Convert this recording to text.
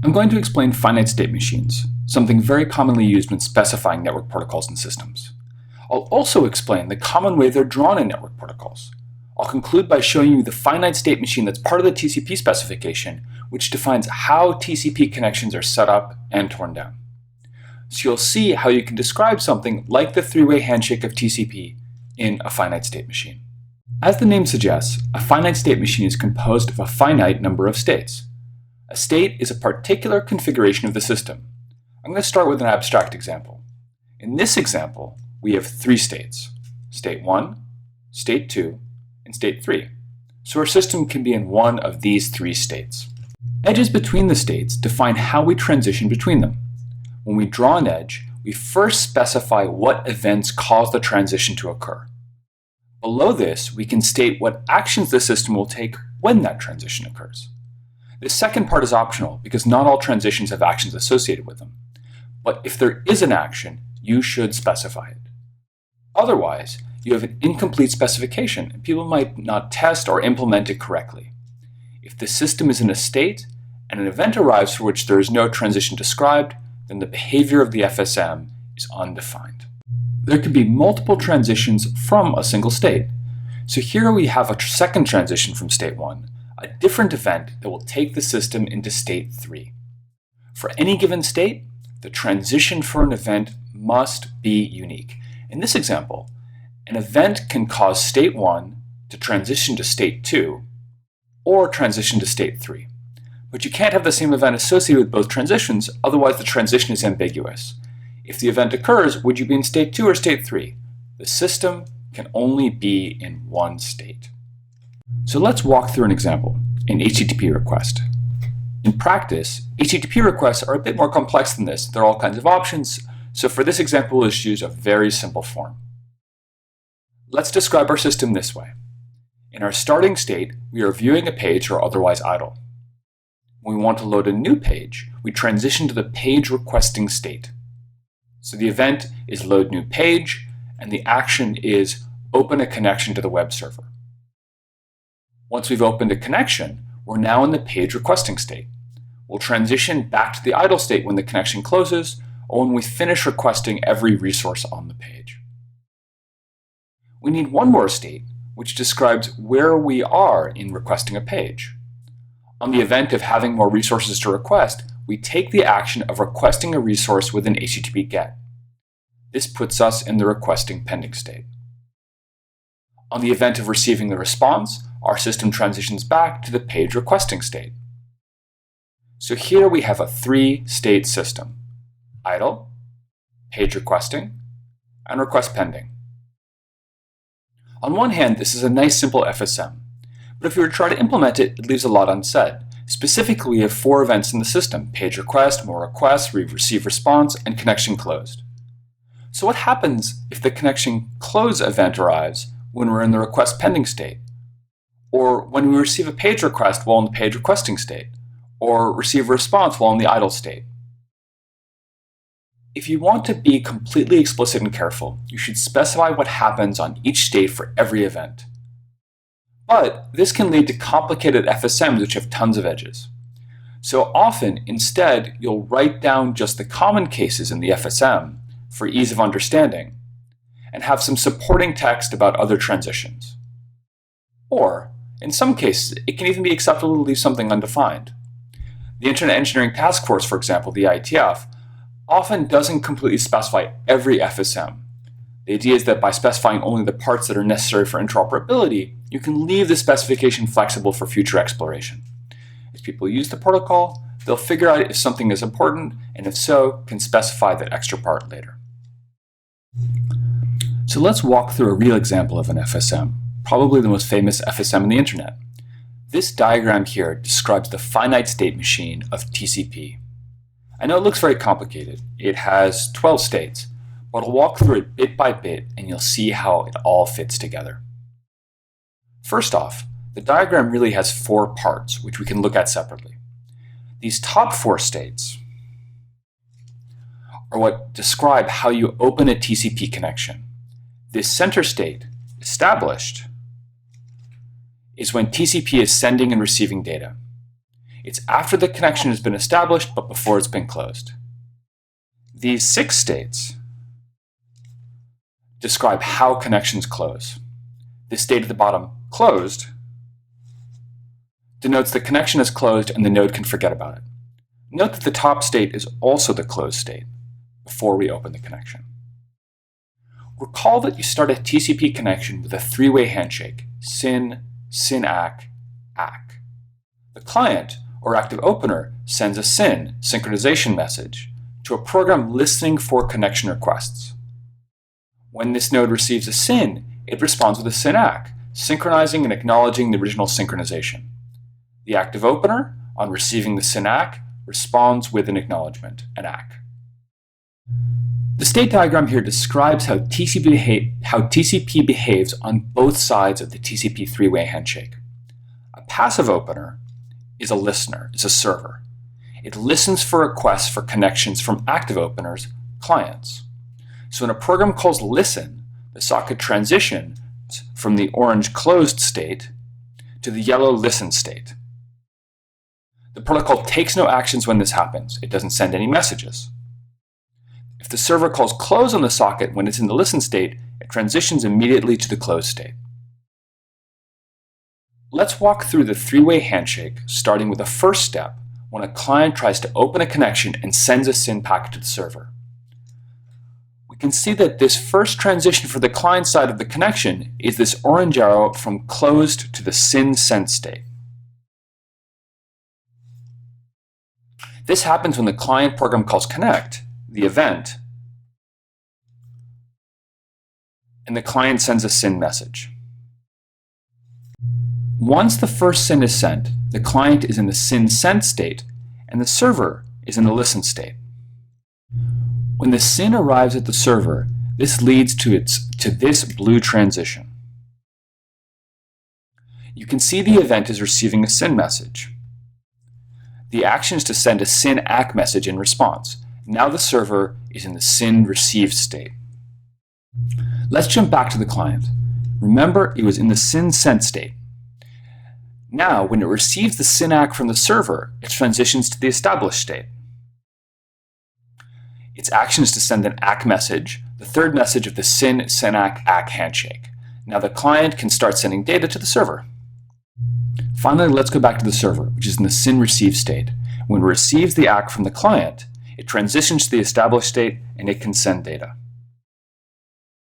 I'm going to explain finite state machines, something very commonly used when specifying network protocols and systems. I'll also explain the common way they're drawn in network protocols. I'll conclude by showing you the finite state machine that's part of the TCP specification, which defines how TCP connections are set up and torn down. So you'll see how you can describe something like the three-way handshake of TCP in a finite state machine. As the name suggests, a finite state machine is composed of a finite number of states. A state is a particular configuration of the system. I'm going to start with an abstract example. In this example, we have three states: state 1, state 2, and state 3. So our system can be in one of these three states. Edges between the states define how we transition between them. When we draw an edge, we first specify what events cause the transition to occur. Below this, we can state what actions the system will take when that transition occurs. This second part is optional because not all transitions have actions associated with them. But if there is an action, you should specify it. Otherwise, you have an incomplete specification and people might not test or implement it correctly. If the system is in a state and an event arrives for which there is no transition described, then the behavior of the FSM is undefined. There could be multiple transitions from a single state. So here we have a second transition from state 1, a different event that will take the system into state 3. For any given state, the transition for an event must be unique. In this example, an event can cause state 1 to transition to state 2 or transition to state 3. But you can't have the same event associated with both transitions, otherwise the transition is ambiguous. If the event occurs, would you be in state 2 or state 3? The system can only be in one state. So let's walk through an example, an HTTP request. In practice, HTTP requests are a bit more complex than this. There are all kinds of options, so for this example, we'll just use a very simple form. Let's describe our system this way. In our starting state, we are viewing a page or otherwise idle. When we want to load a new page, we transition to the page requesting state. So the event is load new page, and the action is open a connection to the web server. Once we've opened a connection, we're now in the page requesting state. We'll transition back to the idle state when the connection closes, or when we finish requesting every resource on the page. We need one more state, which describes where we are in requesting a page. On the event of having more resources to request, we take the action of requesting a resource with an HTTP GET. This puts us in the requesting pending state. On the event of receiving the response, our system transitions back to the page requesting state. So here we have a three-state system: idle, page requesting, and request pending. On one hand, this is a nice simple FSM, but if you were to try to implement it, it leaves a lot unsaid. Specifically, we have four events in the system: page request, more requests, receive response, and connection closed. So what happens if the connection close event arrives when we're in the request pending state? Or when we receive a page request while in the page requesting state? Or receive a response while in the idle state? If you want to be completely explicit and careful, you should specify what happens on each state for every event. But this can lead to complicated FSMs which have tons of edges. So often, instead, you'll write down just the common cases in the FSM for ease of understanding, and have some supporting text about other transitions. Or, in some cases, it can even be acceptable to leave something undefined. The Internet Engineering Task Force, for example, the IETF, often doesn't completely specify every FSM. The idea is that by specifying only the parts that are necessary for interoperability, you can leave the specification flexible for future exploration. As people use the protocol, they'll figure out if something is important, and if so, can specify that extra part later. So let's walk through a real example of an FSM, probably the most famous FSM on the internet. This diagram here describes the finite state machine of TCP. I know it looks very complicated. It has 12 states, but I'll walk through it bit by bit and you'll see how it all fits together. First off, the diagram really has four parts, which we can look at separately. These top four states are what describe how you open a TCP connection. This center state, established, is when TCP is sending and receiving data. It's after the connection has been established, but before it's been closed. These 6 states describe how connections close. This state at the bottom, closed, denotes the connection is closed and the node can forget about it. Note that the top state is also the closed state before we open the connection. Recall that you start a TCP connection with a 3-way handshake, SYN, SYN-ACK, ACK. The client, or active opener, sends a SYN, synchronization message, to a program listening for connection requests. When this node receives a SYN, it responds with a SYN-ACK, synchronizing and acknowledging the original synchronization. The active opener, on receiving the SYN-ACK, responds with an acknowledgement, an ACK. The state diagram here describes how TCP behaves on both sides of the TCP 3-way handshake. A passive opener is a listener, is a server. It listens for requests for connections from active openers, clients. So when a program calls listen, the socket transitions from the orange closed state to the yellow listen state. The protocol takes no actions when this happens. It doesn't send any messages. If the server calls close on the socket when it's in the listen state, it transitions immediately to the close state. Let's walk through the 3-way handshake, starting with the first step when a client tries to open a connection and sends a SYN packet to the server. We can see that this first transition for the client side of the connection is this orange arrow from closed to the SYN sent state. This happens when the client program calls connect, the event, and the client sends a SYN message. Once the first SYN is sent, the client is in the SYN sent state and the server is in the listen state. When the SYN arrives at the server, this leads to this blue transition. You can see the event is receiving a SYN message. The action is to send a SYN-ACK message in response. Now the server is in the SYN received state. Let's jump back to the client. Remember, it was in the SYN sent state. Now, when it receives the SYN-ACK from the server, it transitions to the established state. Its action is to send an ACK message, the third message of the SYN-ACK handshake. Now the client can start sending data to the server. Finally, let's go back to the server, which is in the SYN received state. When it receives the ACK from the client, it transitions to the established state and it can send data.